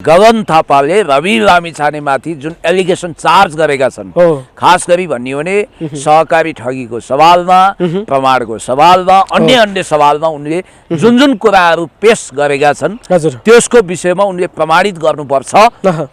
गगन थापाले रवि लामिछानेमाथि जुन allegation charge गरेका छन्, खास गरी भन्ने हो भने सहकारी ठगीको सवालमा, प्रमाणको सवालमा, अन्य सवालमा उनले जुन कुराहरू पेश गरेका छन् त्यसको विषयमा उनले प्रमाणित गर्नुपर्छ।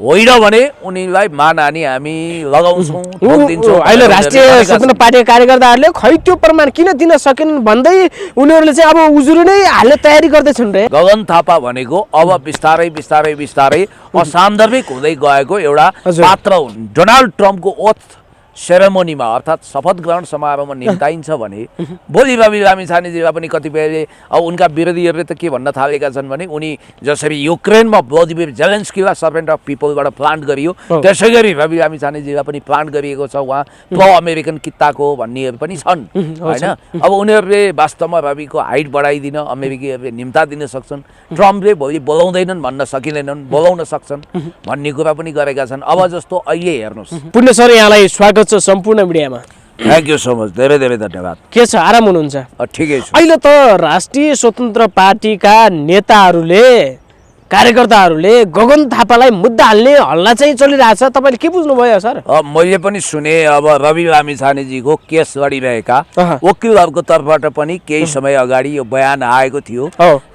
होइन भने उनीलाई मानहानि हामी लगाउँछौँ, ठोकिदिन्छौँ। अहिले राष्ट्रिय स्वतन्त्र पार्टीका कार्यकर्ताहरूले खै त्यो प्रमाण किन दिन सकेनन् भन्दै उनीहरूले चाहिँ अब उजुरी नै हाल्ने तयारी गर्दैछन् रे। गगन थापा भनेको अब बिस्तारै असान्दर्भिक हुँदै गएको एउटा पात्र हुन्। डोनाल्ड ट्रम्पको ओथ सेरेमोनीमा अर्थात् शपथ ग्रहण समारोहमा निम्ताइन्छ भने भोलि रवि लामिछानेजीलाई पनि कतिपयले अब उनका विरोधीहरूले त के भन्न थालेका छन् भने उनी जसरी युक्रेनमा भ्लादिमिर जेलेन्स्कीलाई सर्भेन्ट अफ पिपलबाट प्लान्ट गरियो त्यसै गरी रवि लामिछानेजीलाई पनि प्लान्ट गरिएको छ, उहाँ प्रो अमेरिकन कित्ताको भन्नेहरू पनि छन् होइन। अब उनीहरूले वास्तवमा रविको हाइट बढाइदिन अमेरिकीहरूले निम्ता दिन सक्छन्, ट्रम्पले भोलि बोलाउँदैनन् भन्न सकिँदैनन्, बोलाउन सक्छन् भन्ने कुरा पनि गरेका छन्। अब जस्तो अहिले हेर्नुहोस्। पुण्य सर, यहाँलाई स्वागत छ सम्पूर्ण मिडियामा। थ्याङ्क यू सो मच, धेरै धन्यवाद। के छ, आराम हुनुहुन्छ? ठिकै छु। अहिले त राष्ट्रिय स्वतन्त्र पार्टीका नेताहरूले कार्यकर्ताहरूले गगन थापालाई मुद्दा हाल्ने हल्ला चाहिँ चलिरहेछ, तपाईँले के बुझ्नुभयो सर? मैले पनि सुने अब रवि लामिछानेजीको केस लडिरहेका वकिलहरूको तर्फबाट पनि केही समय अगाडि यो बयान आएको थियो।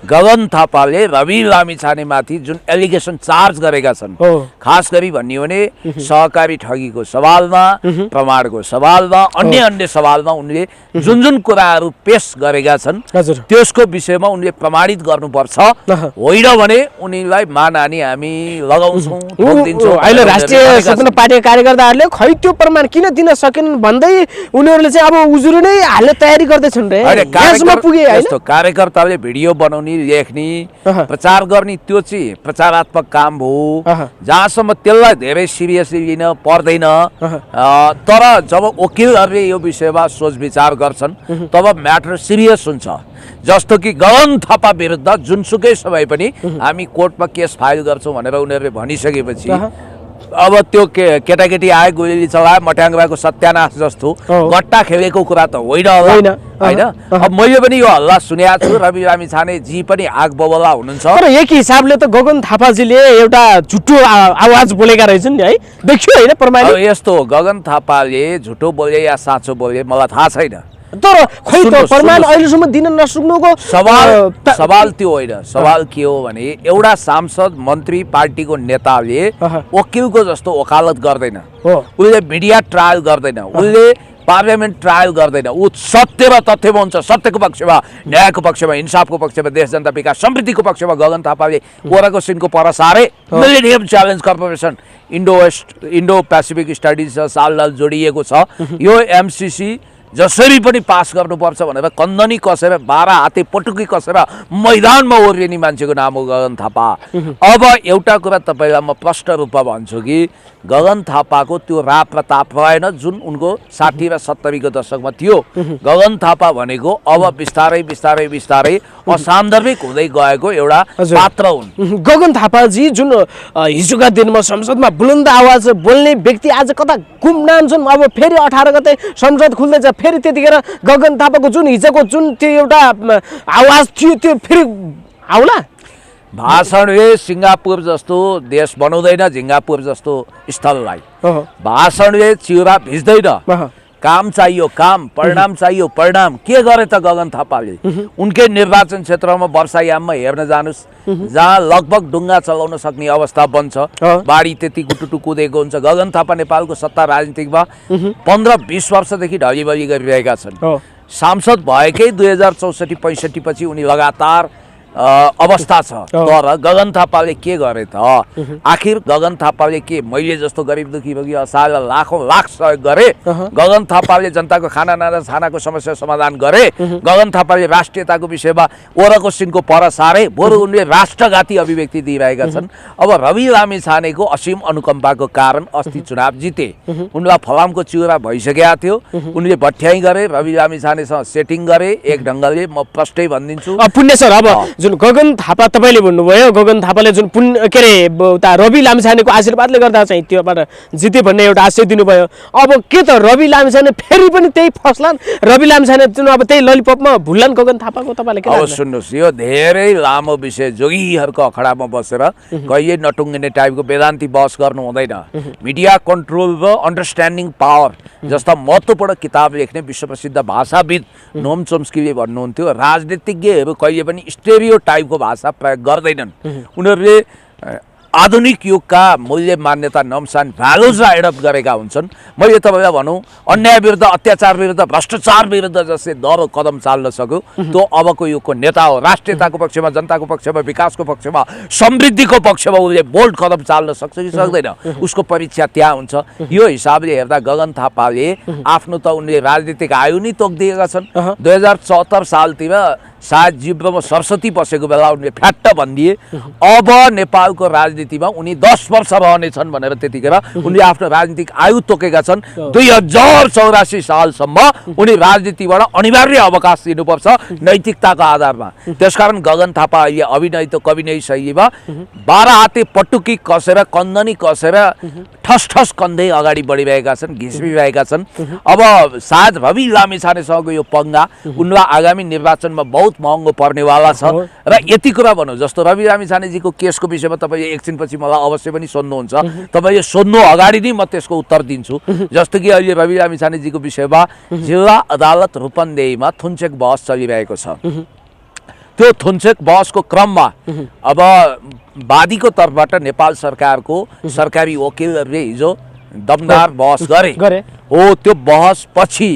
गगन थापाले रवि लामिछानेमाथि जुन एलिगेसन चार्ज गरेका छन्, खास गरी भन्ने हो भने सहकारी ठगीको सवालमा, प्रमाणको सवालमा, अन्य सवालमा उनले जुन कुराहरू पेश गरेका छन् त्यसको विषयमा उनले प्रमाणित गर्नुपर्छ। होइन भने उनीलाई मानहानि हामी लगाउँछौँ, ठोकिदिन्छौँ। अहिले राष्ट्रिय स्वतन्त्र पार्टीका कार्यकर्ताहरूले खै त्यो प्रमाण किन दिन सकेनन् भन्दै उनीहरूले चाहिँ अब उजुरी नै हाल्ने तयारी गर्दैछन् रे। यस्तो कार्यकर्ताले भिडियो बनाउने, लेख्ने, प्रचार गर्ने त्यो चाहिँ प्रचारात्मक काम हो, जहाँसम्म त्यसलाई धेरै सिरियसली लिन पर्दैन। तर जब वकिलहरूले यो विषयमा सोच विचार गर्छन् तब म्याटर सिरियस हुन्छ। जस्तो कि गगन थापा विरुद्ध जुनसुकै समय पनि हामी कोर्टमा केस फाइल गर्छौँ भनेर उनीहरूले भनिसकेपछि अब त्यो केटाकेटी आए, गोली चलाए, मट्याङ्ग्राको सत्यानाश जस्तो गट्टा खेलेको कुरा त होइन होइन। अब मैले पनि यो हल्ला सुनेको छु, रवि लामिछानेजी पनि आग बबला हुनुहुन्छ। तर एक हिसाबले त गगन थापाजीले एउटा झुटो आवाज बोलेका रहेछन् नि है, देखियो होइन प्रमाण? यस्तो गगन थापाले झुटो बोले या साँचो बोले मलाई थाहा छैन, तर खै त प्रमाण अहिलेसम्म दिन नसक्नुको सवाल त्यो होइन। सवाल के हो भने एउटा सांसद, मन्त्री, पार्टीको नेताले वकिलको जस्तो वकालत गर्दैन, उसले मिडिया ट्रायल गर्दैन, उसले पार्लियामेन्ट ट्रायल गर्दैन। ऊ सत्य र तथ्यमा हुन्छ, सत्यको पक्षमा, न्यायको पक्षमा, इन्साफको पक्षमा, देश जनता विकास समृद्धिको पक्षमा। गगन थापाले ओराको सिनको पर सारे millennium challenge corporation, Indo Pacific studies साल जोडिएको छ। यो एमसिसी जसरी पनि पास गर्नुपर्छ भनेर कन्दनी कसेर 12 हाते पटुकी कसेर मैदानमा ओर्लिने मान्छेको नाम हो गगन थापा। अब एउटा कुरा तपाईँलाई म प्रष्ट रूपमा भन्छु कि गगन थापाको त्यो राप प्रताप रहेन जुन उनको 60 र 70 को दशकमा थियो। गगन थापा भनेको अब बिस्तारै असान्दर्भिक हुँदै गएको एउटा पात्र हुन्। गगन थापाजी जुन हिजोका दिनमा संसदमा बुलन्द आवाज बोल्ने व्यक्ति आज कता गुमनाम छन्। अब फेरि 18 गते संसद खुल्दैछ, फेरि त्यतिखेर गगन थापाको जुन हिजोको जुन त्यो एउटा आवाज थियो त्यो फेरि आउला। भाषणले सिङ्गापुर जस्तो देश बनाउँदैन, सिङ्गापुर जस्तो स्थललाई। भाषणले चिउरा भिज्दैन, काम चाहियो काम, परिणाम चाहियो परिणाम। के गरे त गगन थापाले? उनकै निर्वाचन क्षेत्रमा वर्षायाममा हेर्न जानुस्, जहाँ लगभग डुङ्गा चलाउन सक्ने अवस्था बन्छ, बाढी त्यति गुटुटु कुदेको हुन्छ। गगन थापा नेपालको सत्ता राजनीतिकमा 15-20 वर्षदेखि ढलिबली गरिरहेका छन्। सांसद भएकै 2064-65 पछि उनी लगातार अवस्था छ। तर गगन थापाले के गरे त? आखिर गगन थापाले के मैले जस्तो गरिब दुखी भोगी असहायलाई लाखौं लाख सहयोग गरे? गगन थापाले जनताको खाना नारा छानाको समस्या समाधान गरे? गगन थापाले राष्ट्रियताको विषयमा ओराको सिनको पर सारे? बरु उनले राष्ट्रघाती अभिव्यक्ति दिइरहेका छन्। अब रवि लामिछानेको असीम अनुकम्पाको कारण अस्ति चुनाव जिते। उनलाई फलामको चिउरा भइसकेका थियो, उनले भट्याइ गरे, रवि लामिछानेसँग सेटिङ गरे एक ढङ्गले। म प्रष्टै भनिदिन्छु पुण्य सर, अब जुन गगन थापा तपाईँले भन्नुभयो गगन थापाले जुन के अरे उता रवि लामिछानेको आशीर्वादले गर्दा चाहिँ त्योबाट जिते भन्ने एउटा आशय दिनुभयो। अब के त रवि लामिछाने फेरि पनि त्यही फस्लान्, रवि लामिछाने जुन अब त्यही ललिपपमा भुल्लान् गगन थापाको, तपाईँले के अब लाग्छ? सुन्नुहोस्, यो धेरै लामो विषय, जोगीहरूको अखडामा बसेर कहिले नटुङ्गिने टाइपको वेदान्ती बहस गर्नु हुँदैन। मिडिया कन्ट्रोल र अन्डरस्ट्यान्डिङ पावर जस्ता महत्त्वपूर्ण किताब लेख्ने विश्वप्रसिद्ध भाषाविद नोम चोम्स्कीले भन्नुहुन्थ्यो, राजनीतिज्ञहरू कहिले पनि स्टेरियो टाइपको भाषा प्रयोग गर्दैनन्। उनीहरूले आधुनिक युगका मूल्य मान्यता नम्सान भ्यालुजलाई एडप्ट गरेका हुन्छन्। मैले तपाईँलाई भनौँ, अन्याय विरुद्ध, अत्याचार विरुद्ध, भ्रष्टाचार विरुद्ध जसले दह्रो कदम चाल्न सक्यो त्यो अबको युगको नेता हो। राष्ट्रियताको पक्षमा, जनताको पक्षमा, विकासको पक्षमा, समृद्धिको पक्षमा उसले बोल्ड कदम चाल्न सक्छ कि सक्दैन, उसको परीक्षा त्यहाँ हुन्छ। यो हिसाबले हेर्दा गगन थापाले आफ्नो त उनले राजनीतिक आयु नै तोकिदिएका छन्। 2074 सालतिर सायद जिब्रोमा सरस्वती बसेको बेला उनले फ्याट्ट भनिदिए अब नेपालको राजनीतिमा उनी 10 वर्ष रहनेछन् भनेर। त्यतिखेर उनले आफ्नो राजनीतिक आयु तोकेका छन्। 2084 सालसम्म उनी राजनीतिबाट अनिवार्य अवकाश दिनुपर्छ नैतिकताको आधारमा। त्यसकारण गगन थापा अहिले अभिनय त कविनय शैलीमा 12 हाते पटुकी कसेर, कन्दनी कसेर ठस ठस कन्दै अगाडि बढिरहेका छन्, घिसिरहेका छन्। अब सायद रवि लामिछानेसँगको यो पंगा उनलाई आगामी निर्वाचनमा बहुत महँगो पर्नेवाला छ। र यति कुरा भनौँ, जस्तो रवि लामिछानेजीको केसको विषयमा तपाईँ एकछिनपछि मलाई अवश्य पनि सोध्नुहुन्छ, तपाईँले सोध्नु अगाडि नै म त्यसको उत्तर दिन्छु। जस्तो कि अहिले रवि लामिछानेजीको विषयमा जिल्ला अदालत रूपन्देहीमा थुन्चेक बहस चलिरहेको छ। त्यो थुन्चेक बहसको क्रममा अब वादीको तर्फबाट नेपाल सरकारको सरकारी वकिलहरूले हिजो दमदार बहस गरे हो। त्यो बहस पछि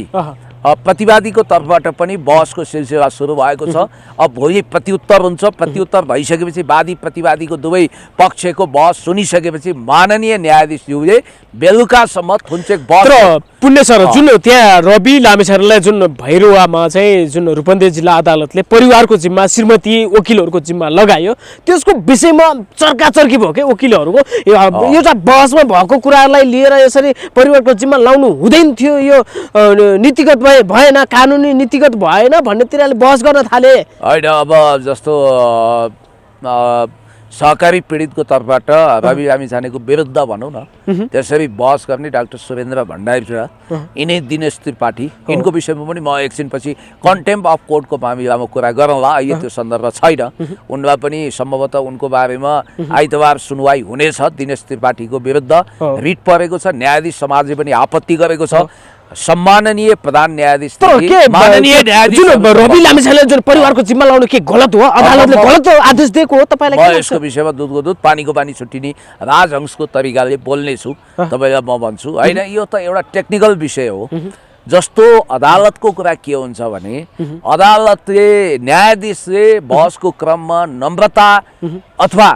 प्रतिवादीको तर्फबाट पनि बहसको सिलसिला सुरु भएको छ। अब भोलि प्रत्युत्तर हुन्छ। प्रत्युत्तर भइसकेपछि वादी प्रतिवादीको दुवै पक्षको बहस सुनिसकेपछि माननीय न्यायाधीशज्यूले बेलुकासम्म थुन्चेक बहस पुण्य सर जुन त्यहाँ रवि लामिछानेलाई जुन भैरवामा चाहिँ जुन रूपन्देही जिल्ला अदालतले परिवारको जिम्मा, श्रीमती वकिलहरूको जिम्मा लगायो, त्यसको विषयमा चर्काचर्की भयो क्या वकिलहरूको। एउटा बहसमा भएको कुरालाई लिएर यसरी परिवारको जिम्मा लाउनु हुँदैन थियो, यो नीतिगत भएन, कानुनी नीतिगत भएन भन्नेतिरले बहस गर्न थाले। होइन, अब जस्तो सहकारी पीडितको तर्फबाट रवि लामिछानेको विरुद्ध भनौँ न त्यसरी बहस गर्ने डाक्टर सुरेन्द्र भण्डारी र यिनै दिनेश त्रिपाठी, यिनको विषयमा पनि म एकछिनपछि कन्टेम्प्ट अफ कोर्टको मामिलामा कुरा गरौँला। अहिले त्यो सन्दर्भ छैन। उनलाई पनि सम्भवतः उनको बारेमा आइतबार सुनवाई हुनेछ। दिनेश त्रिपाठीको विरुद्ध रिट परेको छ, न्यायाधीश समाजले पनि आपत्ति गरेको छ। सम्माननीय प्रधान न्यायाधीश रवि लामिछानेले जुन परिवारको जिम्मा लाउनु के गलत हो? अदालतले गलत आदेश दिएको हो? तपाईँलाई म यसको विषयमा दुधको दुध पानीको पानी छुट्टिने राजहंसको तरिकाले बोल्नेछु, तपाईँलाई म भन्छु। होइन, यो त एउटा टेक्निकल विषय हो। जस्तो अदालतको कुरा के हुन्छ भने अदालतले, न्यायाधीशले बहसको क्रममा नम्रता अथवा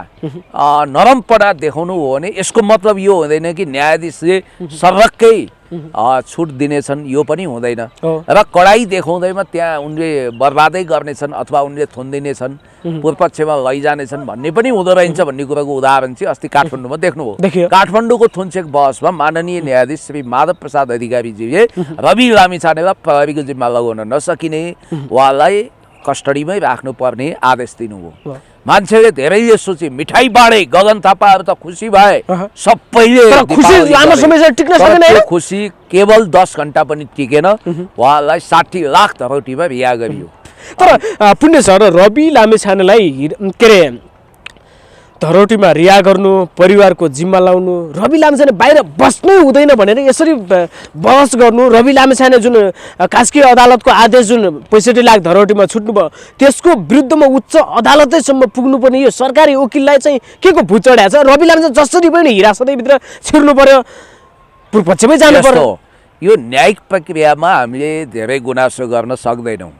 नरमपना देखाउनु हो भने यसको मतलब यो हुँदैन कि न्यायाधीशले सर्वक्कै छुट दिनेछन्, यो पनि हुँदैन। र कडाई देखाउँदैमा त्यहाँ उनले बर्बादै गर्नेछन् अथवा उनले थुनिदिनेछन्, पूर्वपक्षमा लैजानेछन् भन्ने पनि हुँदो रहेछ भन्ने कुराको उदाहरण चाहिँ अस्ति काठमाडौँमा देख्नुभयो। काठमाडौँको थुन्चेक बहसमा माननीय न्यायाधीश श्री माधव प्रसाद अधिकारीजीले रवि लामिछानेलाई प्रहरीको जिम्मा लगाउन नसकिने, उहाँलाई कस्टडीमै राख्नुपर्ने आदेश दिनुभयो। मान्छेले धेरैले सोचे मिठाई बाँडे, गगन थापाहरू त खुसी भए, सबैले खुसी केवल 10 घण्टा पनि टिकेन। उहाँलाई 60 लाख धरौटीमा रिहा गरियो। तर पुण्य सर, रवि लामिछानेलाई के अरे धरौटीमा रिहा गर्नु, परिवारको जिम्मा लाउनु, रवि लामिछाने बाहिर बस्नै हुँदैन भनेर यसरी बहस गर्नु, रवि लामिछाने जुन कास्की अदालतको आदेश जुन 65 लाख धरौटीमा छुट्नु भयो त्यसको विरुद्धमा उच्च अदालतैसम्म पुग्नु पर्ने यो सरकारी वकिललाई चाहिँ के को भुत चढाएको छ? रवि लामिछाने जसरी पनि हिरासतैभित्र छिर्नु पर्यो, पूर्वपक्षमै जानु पर्यो। यो न्यायिक प्रक्रियामा हामीले धेरै गुनासो गर्न सक्दैनौँ।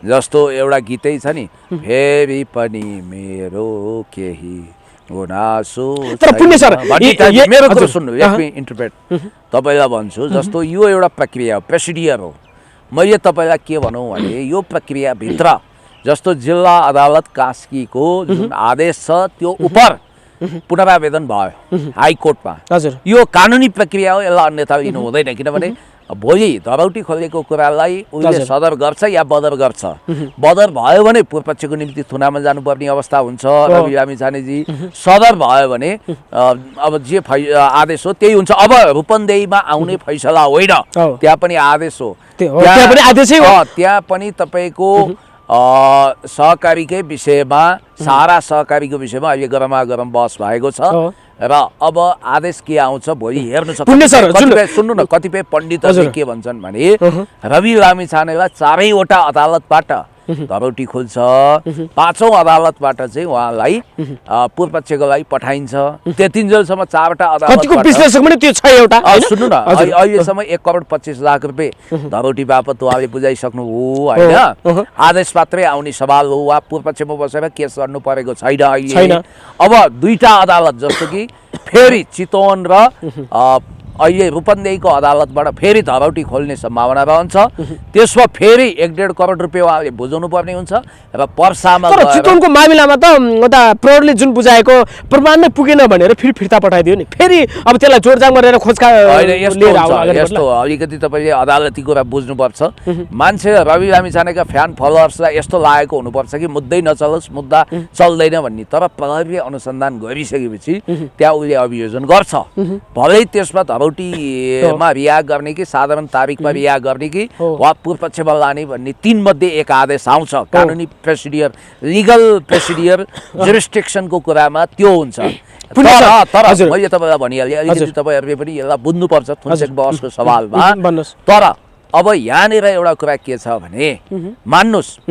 जस्तो एउटा गीतै छ नि, फेरि पनि मेरो केही गुनासो। तर पुण्य सर, मेरो कुरा सुन्नु, इन्टरप्रेट तपाईँलाई भन्छु। जस्तो यो एउटा प्रक्रिया हो, प्रोसिडियर हो। मैले तपाईँलाई के भनौँ भने यो प्रक्रियाभित्र जस्तो जिल्ला अदालत कास्कीको जुन आदेश छ त्यो उपर पुनरावेदन भयो हाई कोर्टमा। हजुर, यो कानुनी प्रक्रिया हो, यसलाई अन्यथा लिनु हुँदैन। किनभने भोलि धरौटी खोलेको कुरालाई उसले सदर गर्छ या बदर गर्छ। बदर भयो भने पूर्व पक्षको निम्ति थुनामा जानुपर्ने अवस्था हुन्छ रवि लामिछानेजी। सदर भयो भने अब जे आदेश हो त्यही हुन्छ। अब रूपन्देहीमा आउने फैसला होइन, त्यहाँ पनि आदेश हो। त्यहाँ पनि तपाईँको सहकारीकै विषयमा, सारा सहकारीको विषयमा अहिले गरमागरम बहस भएको छ र अब आदेश के आउँछ भोलि हेर्नु सक्छ। सुन्नु न, कतिपय पण्डितहरूले के भन्छन् भने रवि लामिछानेलाई 4वटा अदालतबाट धरौटी खुल्छ, 5औं अदालतबाट चाहिँ उहाँलाई पूर्व पक्षको लागि पठाइन्छ। त्यतिन्जेलसम्म 4वटा अदालत सुन्नु न, अहिलेसम्म 1,25,00,000 रुपियाँ धरौटी बापत उहाँले बुझाइसक्नु हो होइन। आदेश मात्रै आउने सवाल हो। उहाँ पूर्व पक्षमा बसेर केस गर्नु परेको छैन अहिले। अब 2टा अदालत जस्तो कि फेरि चितवन र अहिले रूपन्देहीको अदालतबाट फेरि धरौटी खोल्ने सम्भावना रहन्छ। त्यसमा फेरि 1.5 करोड रुपियाँ उहाँले बुझाउनु पर्ने हुन्छ र पर्सामा चितवनको मामिलामा त उता प्रहरीले जुन बुझाएको प्रमाण नै पुगेन भनेर फेरि फिर्ता पठाइदियो नि। फेरि अब त्यसलाई जोडजाङ गरेर खोजका यस्तो अलिकति तपाईँले अदालती कुरा बुझ्नुपर्छ। मान्छे रवि लामिछानेका फ्यान फलोअर्सलाई यस्तो लागेको हुनुपर्छ कि मुद्दै नचलोस्, मुद्दा चल्दैन भन्ने। तर प्रहरीले अनुसन्धान गरिसकेपछि त्यहाँ उसले अभियोजन गर्छ। भलै त्यसमा धरौटीमा रिहा गर्ने कि साधारण तारिकमा रिहा गर्ने कि वा पूर्व पक्षमा लाने भन्ने 3 मध्ये 1 आदेश आउँछ। कानुनी प्रोसिडियर, लिगल प्रोसिडियर, जुरिस्डिक्सनको कुरामा त्यो हुन्छ। तर मैले तपाईँलाई भनिहालेँ, अलिकति तपाईँहरूले पनि यसलाई बुझ्नुपर्छ थुन्सेक बहसको सवालमा। तर अब यहाँनिर एउटा कुरा के छ भने मान्नुहोस्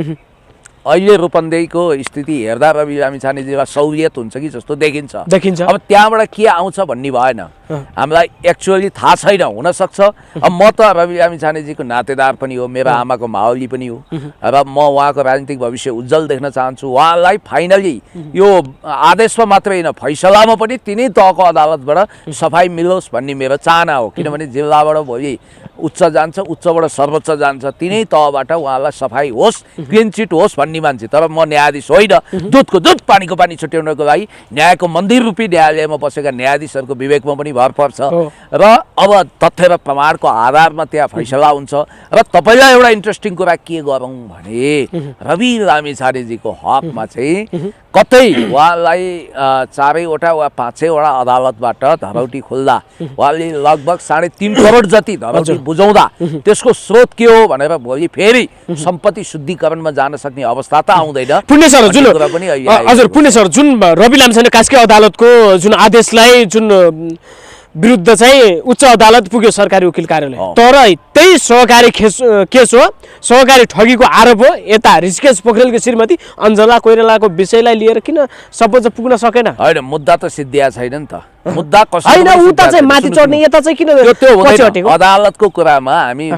अहिले रूपन्देहीको स्थिति हेर्दा रवि लामिछानेजीलाई सहुलियत हुन्छ कि जस्तो देखिन्छ। अब त्यहाँबाट के आउँछ भन्ने भएन, हामीलाई एक्चुअली थाहा छैन। हुनसक्छ अब म त रवि लामिछानेजीको नातेदार पनि हो, मेरो आमाको मावली पनि हो र म उहाँको राजनीतिक भविष्य उज्जवल देख्न चाहन्छु। उहाँलाई फाइनली यो आदेशमा मात्रै होइन फैसलामा पनि तिनै तहको अदालतबाट सफाई मिलोस् भन्ने मेरो चाहना हो। किनभने जिल्लाबाट भोलि उच्च जान्छ, उच्चबाट सर्वोच्च जान्छ, तिनै तहबाट उहाँलाई सफाई होस्, क्लिन चिट होस् भन्ने मान्छे। तर म न्यायाधीश होइन, दुधको दुध पानीको पानी छुट्याउनको लागि न्यायको मन्दिर रूपी न्यायालयमा बसेका न्यायाधीशहरूको विवेकमा पनि भर पर्छ र अब तथ्य र प्रमाणको आधारमा त्यहाँ फैसला हुन्छ। र तपाईँलाई एउटा इन्ट्रेस्टिङ कुरा के गरौँ भने रवि लामिछानेजीको हकमा चाहिँ कतै उहाँलाई 4वटा वा 5वटा अदालतबाट धरौटी खुल्दा उहाँले लगभग 3.5 करोड जति धरौटी बुझाउँदा त्यसको स्रोत के हो भनेर भोलि फेरि सम्पत्ति शुद्धिकरणमा जान सक्ने अवस्था त आउँदैन। पुण्य सर, जुन रवि लामिछाने कास्की अदालतको जुन आदेशलाई जुन विरुद्ध चाहिँ उच्च अदालत पुग्यो सरकारी वकिल कार्यालय, तर त्यही सहकारी केस हो, सहकारी ठगीको आरोप हो। यता ऋषिकेश पोखरेलको श्रीमती अञ्जना कोइरालाको विषयलाई लिएर किन सपोज पुग्न सकेन? होइन, मुद्दा त सिद्धिया छैन नि त। मुद्दा होइन, उता चाहिँ माथि चढ्ने, यता चाहिँ किन पछि हटेको? अदालतको कुरामा हामी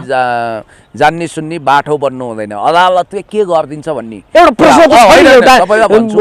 जान्ने सुन्ने बाठो बन्नु हुँदैन। अदालतले के गरिदिन्छ भन्ने एउटा प्रश्न त छैन। एउटा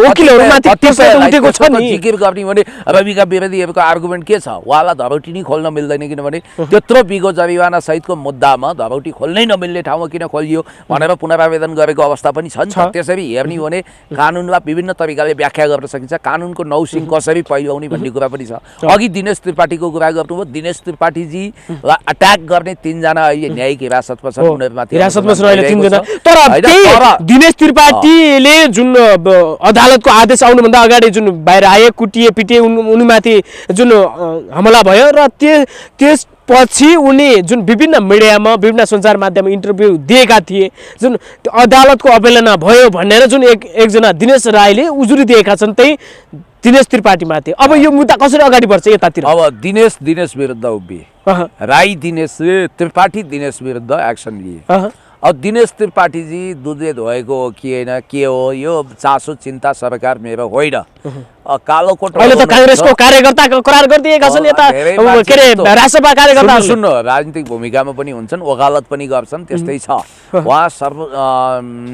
वकिलहरुमाथि प्रश्न उठेको छ नि। जिकिर गर्ने भने रविका विरोधीहरूको आर्गुमेन्ट के छ? उहाँलाई धरौटी नै खोल्न मिल्दैन, किनभने त्यत्रो बिगो जरिवाना सहितको मुद्दामा धरौटी खोल्नै नमिल्ने ठाउँमा किन खोलियो भनेर पुनरावेदन गरेको अवस्था पनि छ नि। त्यसरी हेर्ने हो भने कानुनलाई विभिन्न तरिकाले व्याख्या गर्न सकिन्छ। कानुनको नौसिङ कसरी पहिल्याउने भन्ने कुरा पनि छ। अघि दिनेश त्रिपाठीको कुरा गर्नुभयो। दिनेश त्रिपाठीजीलाई अट्याक गर्ने 3 जना अहिले न्यायिक हिरासतमा छन्। हिरासतमा छन् अहिले 3 जना। तर दिनेश त्रिपाठीले जुन अदालतको आदेश आउनुभन्दा अगाडि जुन बाहिर आए, कुटिए पिटिए, उनीमाथि जुन हमला भयो र त्यसपछि उनी जुन विभिन्न मिडियामा, विभिन्न सञ्चार माध्यममा इन्टरभ्यू दिएका थिए, जुन अदालतको अवहेलना भयो भनेर जुन एकजना दिनेश राईले उजुरी दिएका छन्, त्यही दिनेश त्रिपाठीमाथि। अब यो मुद्दा कसरी अगाडि बढ्छ यतातिर? अब दिनेश विरुद्ध उभिए, राई दिनेशले त्रिपाठी दिनेश विरुद्ध एक्सन लिए। अब दिनेश त्रिपाठीजी दुधले धोएको हो कि होइन, के हो यो चासो चिन्ता सरकार मेरो होइन। कालो कोट अहिले त कांग्रेसको कार्यकर्ता करार गरिदिएका छन्, यता के रे रासपा कार्यकर्ता। सुन्नु, राजनीतिक भूमिकामा पनि हुन्छन्, वकालत पनि गर्छन्, त्यस्तै छ। उहाँ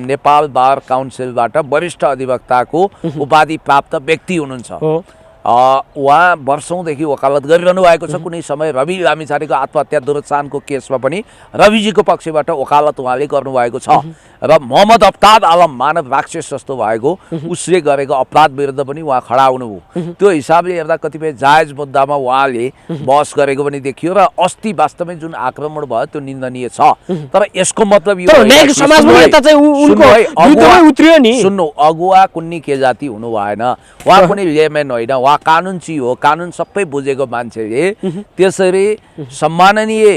नेपाल बार काउन्सिलबाट वरिष्ठ अधिवक्ताको उपाधि प्राप्त व्यक्ति हुनुहुन्छ। उहाँ वर्षौँदेखि वकालत गरिरहनु भएको छ। कुनै समय रवि लामिछानेको आत्महत्या दुरुत्साहनको केसमा पनि रविजीको पक्षबाट वकालत उहाँले गर्नुभएको छ। र मोहम्मद अफ्ताब आलम मानव राक्षस जस्तो भएको उसले गरेको अपराध विरुद्ध पनि उहाँ खडा हुनुभयो। त्यो हिसाबले हेर्दा कतिपय जायज मुद्दामा उहाँले बहस गरेको पनि देखियो र अस्ति वास्तवमै जुन आक्रमण भयो त्यो निन्दनीय छ। तर यसको मतलब यो सुन्नु, अगुवा कुन्नी के जाति हुनु भएन, उहाँ कुनै लेमेन होइन, उहाँ कानुन चिज हो। कानुन सबै बुझेको मान्छेले त्यसरी सम्माननीय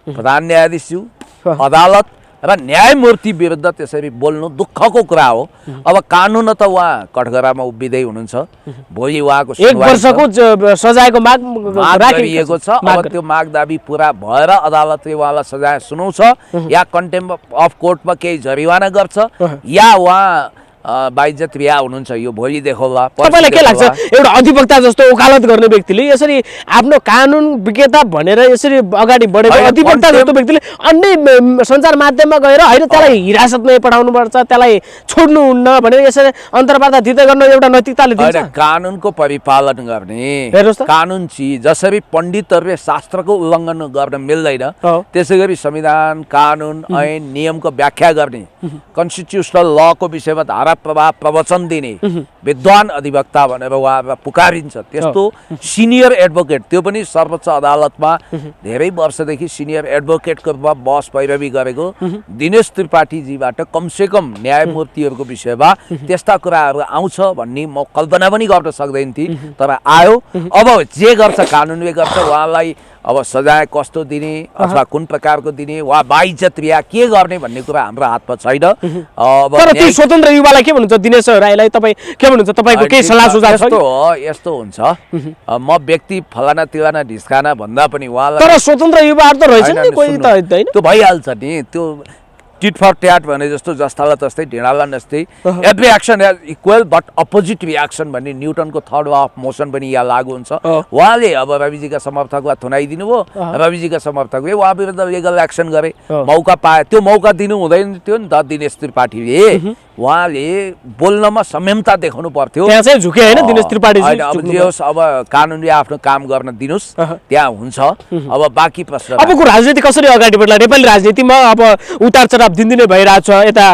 प्रधान न्यायाधीशज्यू, अदालत र न्यायमूर्ति विरुद्ध त्यसरी बोल्नु दुःखको कुरा हो। अब कानुन त उहाँ कठघरामा उभिँदै हुनुहुन्छ, भोलि उहाँको 1 वर्षको सजायको माग गरिएको छ। अब त्यो माग दाबी पुरा भएर अदालतले उहाँलाई सजाय सुनाउँछ या कन्टेम्प्ट अफ कोर्टमा केही जरिवाना गर्छ या उहाँ बाइज्जत रिहा हुनुहुन्छ, यो भोलि देखौला। तपाईँलाई के लाग्छ, एउटा अधिवक्ता जस्तो वकालत गर्ने व्यक्तिले यसरी आफ्नो कानुन विज्ञता भनेर यसरी अगाडि बढेको अधिवक्ता जस्तो व्यक्तिले अन्य सञ्चार माध्यममा गएर होइन त्यसलाई हिरासतमै पठाउनुपर्छ, त्यसलाई छोड्नुहुन्न भनेर यसरी अन्तर्वार्ता दिँदै गर्न एउटा नैतिकताले दिन्छ? कानुनको परिपालन गर्ने कानुन चिज जसरी पण्डितहरूले शास्त्रको उल्लङ्घन गर्न मिल्दैन त्यसै गरी संविधान, कानुन, ऐन, नियमको व्याख्या गर्ने, कन्स्टिट्युसनल लको विषयमा धारा प्रभाव प्रवचन दिने विद्वान अधिवक्ता भनेर उहाँ पुकारिन्छ। त्यस्तो सिनियर एडभोकेट, त्यो पनि सर्वोच्च अदालतमा धेरै वर्षदेखि सिनियर एडभोकेटको रूपमा बहस पैरवी गरेको दिनेश त्रिपाठीजीबाट कमसेकम न्यायमूर्तिहरूको विषयमा त्यस्ता कुराहरू आउँछ भन्ने म कल्पना पनि गर्न सक्दैन थिएँ, तर आयो। अब जे गर्छ कानुनले गर्छ, उहाँलाई अब सजाय कस्तो दिने अथवा कुन प्रकारको दिने, वा बाइज्जत रिहा के गर्ने भन्ने कुरा हाम्रो हातमा छैन। अब स्वतन्त्र युवालाई के भन्नुहुन्छ, दिनेश राईलाई तपाईँ के भन्नुहुन्छ, तपाईँको केही सल्लाह सुझाव छ? यस्तो हुन्छ, म व्यक्ति फलाना तिलाना ढिस्काना भन्दा पनि उहाँलाई, तर स्वतन्त्र युवाहरू त रहेछ नि कोही त हैन, त्यो भइहाल्छ नि। त्यो टिट फर ट्याट भने जस्तो जस्तालाई तस्तै ढिँडाला नस्तै every action has equal but opposite reaction भन्ने न्युटनको थर्ड लॉ अफ मोसन पनि यहाँ लागू हुन्छ। उहाँले अब रविजीका समर्थकलाई थुनाइदिनु भयो, रविजीका समर्थकले उहाँ विरुद्ध लिगल एक्सन गरे, मौका पाए। त्यो मौका दिनु हुँदैन थियो नि त। दिनेश त्रिपाठीले उहाँले बोल्नमा संयमता देखाउनु पर्थ्यो। त्यहाँ चाहिँ झुके हैन दिनेश त्रिपाठी जी। अब जे होस्, अब कानुनले आफ्नो काम गर्न दिनुस्, त्यहाँ हुन्छ। अब बाँकी प्रश्न, अबको राजनीति कसरी अगाडि बढ्ला? नेपाली राजनीतिमा अब उतार चढाव दिनदिनै भइरहेछ। यता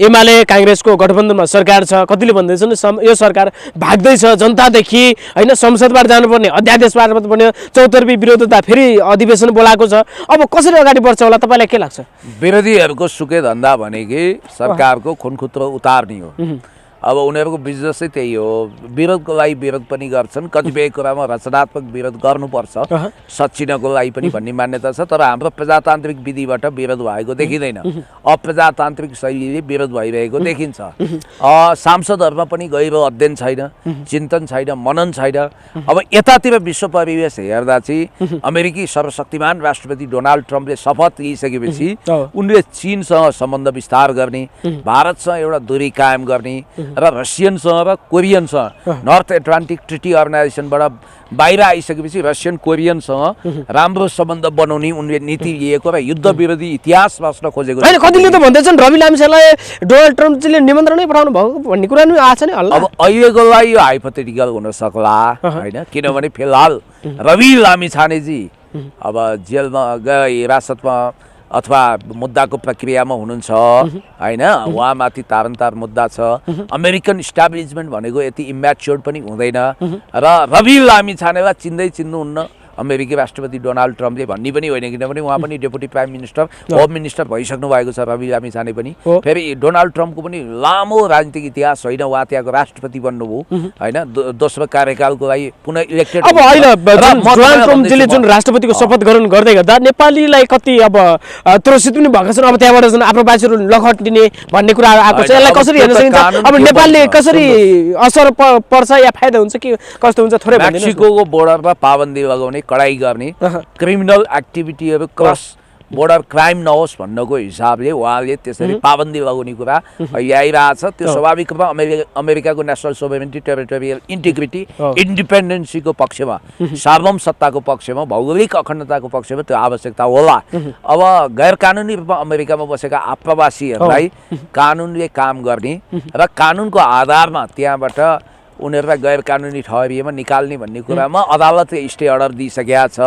एमाले कांग्रेसको गठबन्धनमा सरकार छ, कतिले भन्दैछन् यो सरकार भाग्दैछ जनतादेखि हैन, संसदबाट जानुपर्ने, अध्यादेशबाट पनि चौतर्फी विरोधता फेरि अधिवेशन बोलाएको छ। अब कसरी अगाडि बढ्छ होला तपाईलाई के लाग्छ? विरोधीहरूको सुके धन्दा भनेकै सरकारको खुनखुत्रो उतार्ने हो। अब उनीहरूको बिजनेसै त्यही हो, विरोधको लागि विरोध पनि गर्छन्, कतिपय कुरामा रचनात्मक विरोध गर्नुपर्छ सच्चिनको लागि पनि भन्ने मान्यता छ। तर हाम्रो प्रजातान्त्रिक विधिबाट विरोध भएको देखिँदैन, अप्रजातान्त्रिक शैलीले विरोध भइरहेको देखिन्छ। सांसदहरूमा पनि गहिरो अध्ययन छैन, चिन्तन छैन, मनन छैन। अब यतातिर विश्व परिवेश हेर्दा चाहिँ अमेरिकी सर्वशक्तिमान राष्ट्रपति डोनाल्ड ट्रम्पले शपथ लिइसकेपछि उनले चीनसँग सम्बन्ध विस्तार गर्ने, भारतसँग एउटा दूरी कायम गर्ने र रसियनसँग र कोरियनसँग नर्थ एटलान्टिक ट्रिटी अर्गनाइजेसनबाट बाहिर आइसकेपछि रसियन कोरियनसँग राम्रो सम्बन्ध बनाउने उनले नीति लिएको र युद्ध विरोधी इतिहास बस्न खोजेको। हैन, कतिले त भन्दैछन् रवि लामिछानेलाई डोनाल्ड ट्रम्पले निमन्त्रणै पठाउनु भएको भन्ने कुरा नि आछ नि। अब अहिलेको लागि यो हाइपोथेटिकल हुन सक्ला हैन, किनभने फिलहाल रवि लामिछानेजी अब जेलमा गए, हिरासतमा अथवा मुद्दाको प्रक्रियामा हुनुहुन्छ हैन, उहाँमाथि तारन्तार मुद्दा छ। अमेरिकन इस्टाब्लिसमेन्ट भनेको यति इम्याच्योर्ड पनि हुँदैन र रवि लामिछानेलाई चिन्नुहुन्न अमेरिकी राष्ट्रपति डोनाल्ड ट्रम्पले भन्ने पनि होइन, किनभने उहाँ पनि deputy prime minister, home minister भइसक्नु भएको छ रवि लामिछाने पनि। फेरि डोनाल्ड ट्रम्पको पनि लामो राजनीतिक इतिहास होइन, उहाँ त्यहाँको राष्ट्रपति बन्नुभयो हैन, दोस्रो कार्यकालको लागि पुनः इलेक्टेड। अब अहिले डोनाल्ड ट्रम्पजीले जुन राष्ट्रपतिको शपथ ग्रहण गर्दै गर्दा नेपालीलाई कति अब त्रसित पनि भएका छन्। अब त्यहाँबाट जुन आफ्नो बाछीहरू लखटिने भन्ने कुरा आएको छ, यसलाई कसरी हेर्न सकिन्छ? अब नेपालले कसरी असर पर्छ या फाइदा हुन्छ कि कस्तो हुन्छ? थोरै भनिदिनुहोस्। मेक्सिकोको बोर्डरमा पाबन्दी लगाउने, कडाई गर्ने, क्रिमिनल एक्टिभिटीहरू क्रस बोर्डर क्राइम नहोस् भन्नको हिसाबले उहाँले त्यसरी पाबन्दी लगाउने कुरा आइरहेछ। त्यो स्वाभाविक रूपमा अमेरिकाको नेसनल सोभरेनिटी, टेरिटोरियल इन्टिग्रिटी, इन्डिपेन्डेन्सीको पक्षमा, सार्वभौम सत्ताको पक्षमा, भौगोलिक अखण्डताको पक्षमा त्यो आवश्यकता होला। अब गैर कानुनी रूपमा अमेरिकामा बसेका आप्रवासीहरूलाई कानुनले काम गर्ने र कानुनको आधारमा त्यहाँबाट उनीहरूलाई गैर कानुनी ठहरिएमा निकाल्ने भन्ने कुरामा अदालतले स्टे अर्डर दिइसकेका छ।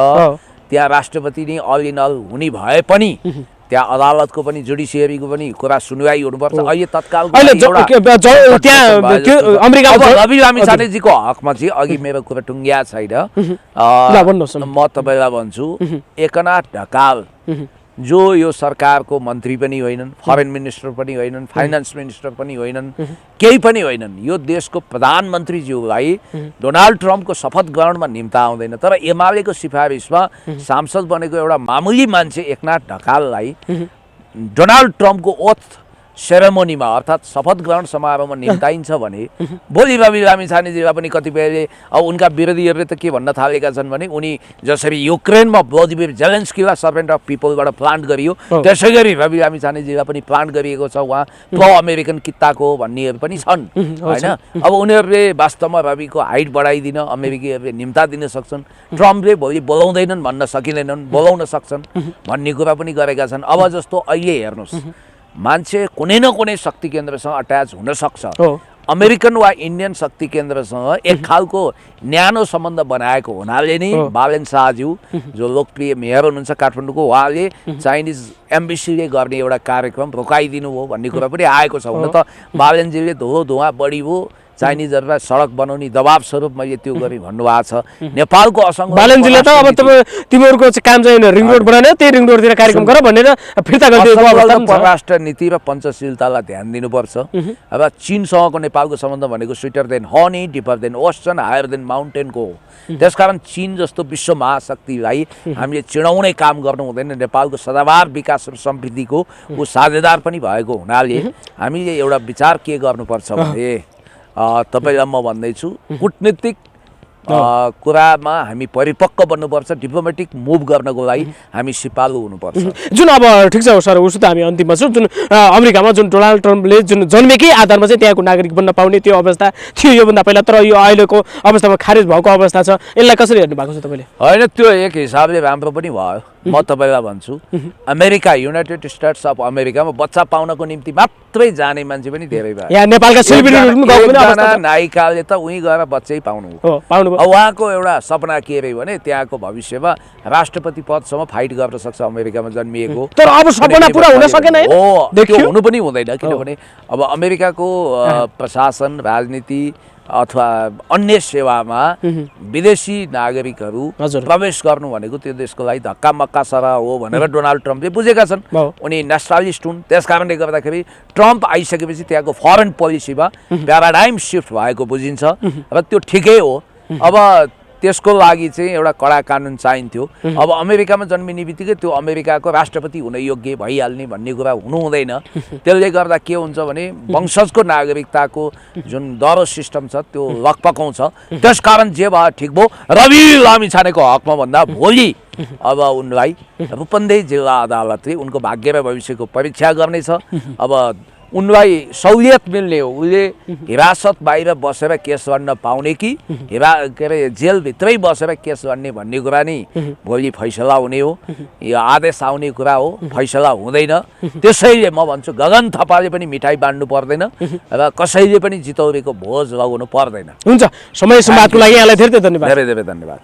त्यहाँ राष्ट्रपति नै अल इन अल हुने भए पनि त्यहाँ अदालतको पनि जुडिसियरीको पनि कुरा सुनवाई हुनुपर्छ। अहिले तत्काल रवि लामिछानेजीको हकमा चाहिँ अघि मेरो कुरा टुङ्गिया छैन। म तपाईँलाई भन्छु एकनाथ ढकाल जो यो सरकारको मन्त्री पनि होइनन्, फरेन मिनिस्टर पनि होइनन्, फाइनान्स मिनिस्टर पनि होइनन्, केही पनि होइनन्, यो देशको प्रधानमन्त्रीज्यूलाई डोनाल्ड ट्रम्पको शपथ ग्रहणमा निम्ता आउँदैन। तर एमालेको सिफारिसमा सांसद बनेको एउटा मामुली मान्छे एकनाथ ढकाललाई डोनाल्ड ट्रम्पको ओथ सेरेमोनीमा अर्थात् शपथ ग्रहण समारोहमा निम्ताइन्छ भने भोलि रवि लामिछानेजीलाई पनि कतिपयले अब उनका विरोधीहरूले त के भन्न थालेका छन् भने उनी जसरी युक्रेनमा भ्लादिमिर जेलेन्स्कीलाई सर्भेन्ट अफ पिपलबाट प्लान्ट गरियो त्यसै गरी रवि लामिछानेजीलाई पनि प्लान्ट गरिएको छ, उहाँ प्रो अमेरिकन कित्ताको भन्नेहरू पनि छन् होइन। अब उनीहरूले वास्तवमा रविको हाइट बढाइदिन अमेरिकीहरूले निम्ता दिन सक्छन्, ट्रम्पले भोलि बोलाउँदैनन् भन्न सकिँदैनन्, बोलाउन सक्छन् भन्ने कुरा पनि गरेका छन्। अब जस्तो अहिले हेर्नुहोस् मान्छे कुनै न कुनै शक्ति केन्द्रसँग अट्याच हुन सक्छ। अमेरिकन वा इन्डियन शक्ति केन्द्रसँग एक खालको न्यानो सम्बन्ध बनाएको हुनाले नै बालेन शाहज्यू जो लोकप्रिय मेयर हुनुहुन्छ काठमाडौँको, उहाँले चाइनिज एम्बेसीले गर्ने एउटा कार्यक्रम रोकाइदिनु हो भन्ने कुरा पनि आएको छ। हुन त बालेनजीले धुवा बढी हो चाइनिजहरूलाई सडक बनाउने दबाब स्वरूप मैले त्यो गरेँ भन्नुभएको छ। नेपालको असङ्ग बालेनजीले त अब तिमीहरूको काम चाहिँ रिङ रोड बनाउने त्यही रिङ रोडतिर कार्यक्रम गर भनेर फिर्ता गरिदिएको अवस्था छ। परराष्ट्र नीति र पञ्चशीलतालाई ध्यान दिनुपर्छ। अब चीनसँगको नेपालको सम्बन्ध भनेको sweeter than honey, deeper than ocean, higher than माउन्टेनको हो। त्यसकारण चीन जस्तो विश्व महाशक्तिलाई हामीले चिडाउने काम गर्नु हुँदैन। नेपालको सदाबहार विकास र समृद्धिको ऊ साझेदार पनि भएको हुनाले हामीले एउटा विचार के गर्नुपर्छ भने तपाईलाई म भन्दैछु कूटनीतिक कुरामा हामी परिपक्व बन्नुपर्छ। डिप्लोमेटिक मुभ गर्नको लागि हामी सिपालु हुनुपर्छ। जुन अब ठिक छ सर, उसो त हामी अन्तिममा छौँ। जुन अमेरिकामा जुन डोनाल्ड ट्रम्पले जुन जन्मेकै आधारमा चाहिँ त्यहाँको नागरिक बन्न पाउने त्यो अवस्था थियो योभन्दा पहिला, तर यो अहिलेको अवस्थामा खारेज भएको अवस्था छ, यसलाई कसरी हेर्नु भएको छ तपाईँले? होइन, त्यो एक हिसाबले राम्रो पनि भयो। म तपाईँलाई भन्छु अमेरिका युनाइटेड स्टेट्स अफ अमेरिकामा बच्चा पाउनको निम्ति मात्रै जाने मान्छे पनि धेरै भयो। यहाँ नेपालका नायिकाले त उहीँ गएर बच्चै पाउनु। उहाँको एउटा सपना के अरे भने त्यहाँको भविष्यमा राष्ट्रपति पदसम्म फाइट गर्न सक्छ अमेरिकामा जन्मिएको। तर अब सपना पुरा हुन सकेन है? त्यो हुनु पनि हुँदैन, किनभने अब अमेरिकाको प्रशासन, राजनीति अथवा अन्य सेवामा विदेशी नागरिकहरू प्रवेश गर्नु भनेको त्यो देशको लागि धक्का मक्का सरा हो भनेर डोनाल्ड ट्रम्पले बुझेका छन्। उनी नेसनलिस्ट हुन्, त्यस कारणले गर्दाखेरि ट्रम्प आइसकेपछि त्यहाँको फरेन पोलिसीमा प्याराडाइम सिफ्ट भएको बुझिन्छ र त्यो ठिकै हो। अब त्यसको लागि चाहिँ एउटा कडा कानुन चाहिन्थ्यो। अब अमेरिकामा जन्मिने बित्तिकै त्यो अमेरिकाको राष्ट्रपति हुन योग्य भइहाल्ने भन्ने कुरा हुनु हुँदैन। त्यसले गर्दा के हुन्छ भने वंशजको नागरिकताको जुन दरो सिस्टम छ त्यो लकपकाउँछ। त्यसकारण जे भयो ठिक भयो। रवि लामिछानेको हकमा भन्दा भोलि अब उनलाई रूपन्देही जिल्ला अदालतले उनको भाग्य र भविष्यको परीक्षा गर्नेछ। अब उनलाई सहुलियत मिल्ने हो, उसले हिरासत बाहिर बसेर केस गर्न पाउने कि के अरे जेलभित्रै बसेर केस गर्ने भन्ने कुरा नै भोलि फैसला हुने हो। यो आदेश आउने कुरा हो, फैसला हुँदैन। त्यसैले म भन्छु गगन थपाले पनि मिठाई बाँड्नु पर्दैन र कसैले पनि जितौरेको भोज लगाउनु पर्दैन। हुन्छ, समय समाजको लागि यहाँलाई धेरै धेरै धन्यवाद। धेरै धेरै धन्यवाद।